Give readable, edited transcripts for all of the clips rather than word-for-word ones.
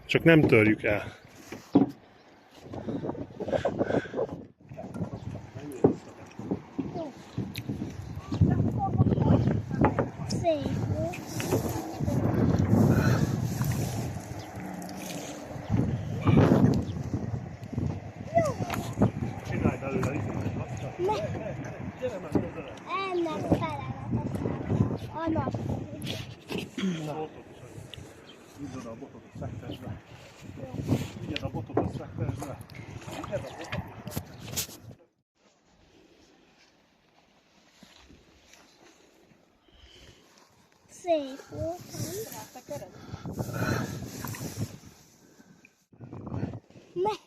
Csak nem törjük el. Szép. Csinálj belőle izgalmat. Gyere már közelebb. Ennek felelet annak. Vidd oda a botot, a szektesbe. Vigyed a botot a szektesbe. Vigyed a botot. Szép volt. Meg.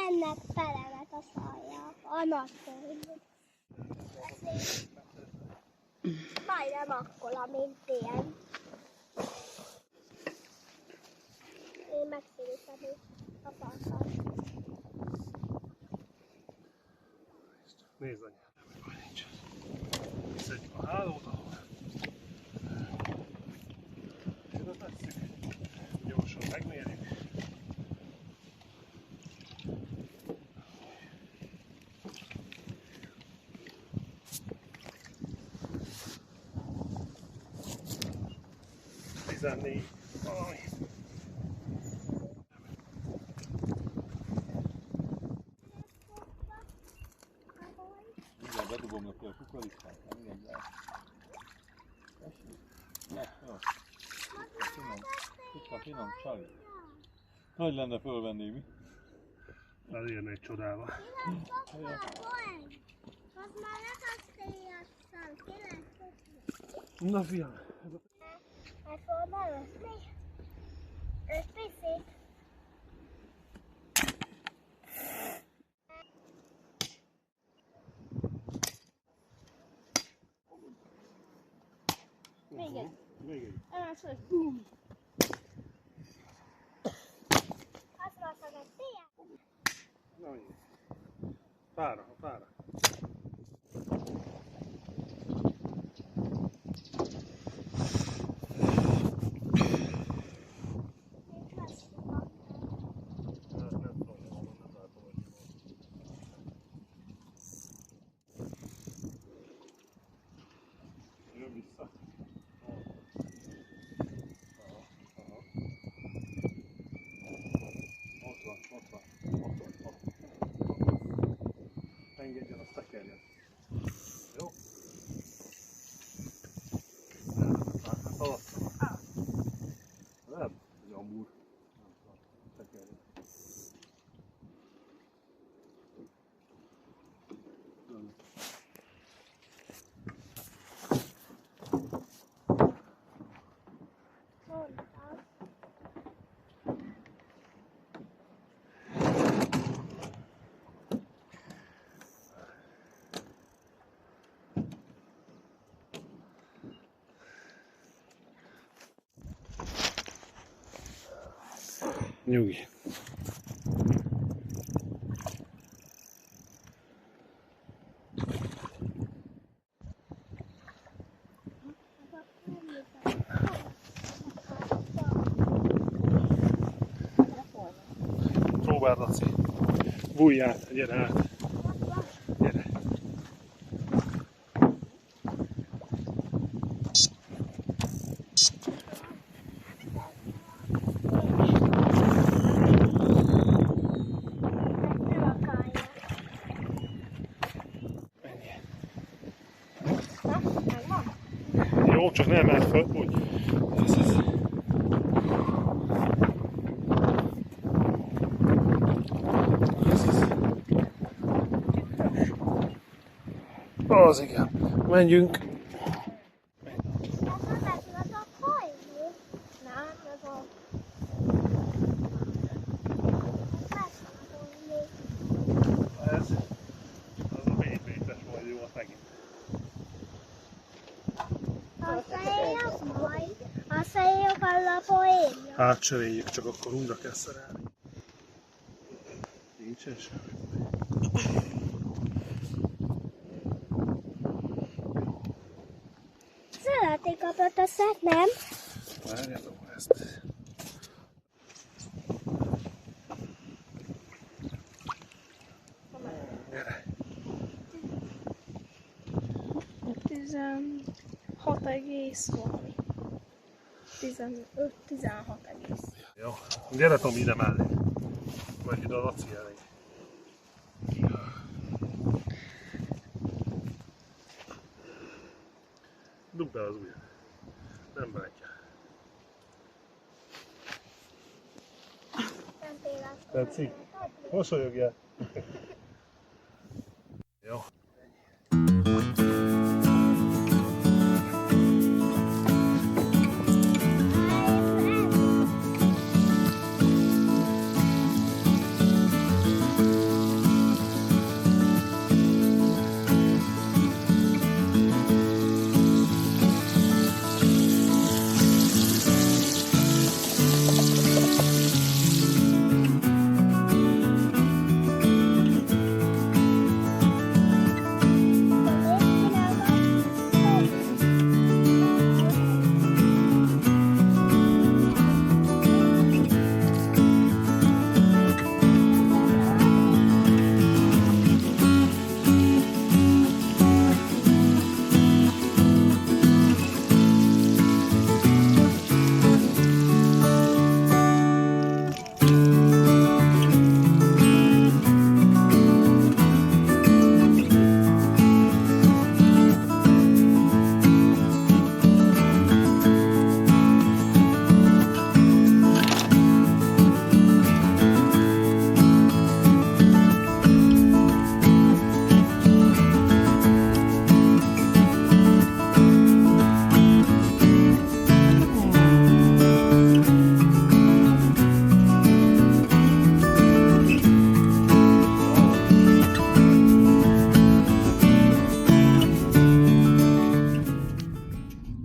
Ennek felelet a szája. Annak. Majdnem akkora, mint ilyen. Én megszívtam a farkal. Nézd anyád, hogy nincs. Szedjük a hálót, ahol. Oda tesszük. Gyorsan megmérjük. Valami. Mindjárt bedugom neki a kukoricát, nem mindjárt. Tessék. Jó. Finom, csali. Nagy lenne fölvenni, mi? Elérne egy csodával. Na fiam. Meg fogom előzni. Egy picit. Még egy. Először, bum. Azt mondtad, hogy tiéd. Na így. Fára. Jön vissza. Ott van. Engedjen, azt tekerjen. Jó? Alatta. Nem? Jambúr. Tekerjen. Nyugi. Próbáld, Laci. Bújj át, gyere át. Gyere. Jó, csak nem emeld föl, úgy. Ez. Az igen. Menjünk. Ez az a mélypétes majd jó, az megint. Azt éljük a lapoénja. Hát cseréljük, csak akkor újra kell szerelni. Nincsen semmi. Szeretnék kapott a szert, nem? Várjatok ezt. 6 egész valami. 15-16 egész. Jó. Gyere Tomi ide mellé. Vagy ide a Laci elé. Dugd be az ujjad. Nem bántja. Nem tényleg. Tetszik? Mosolyogjál. Jó.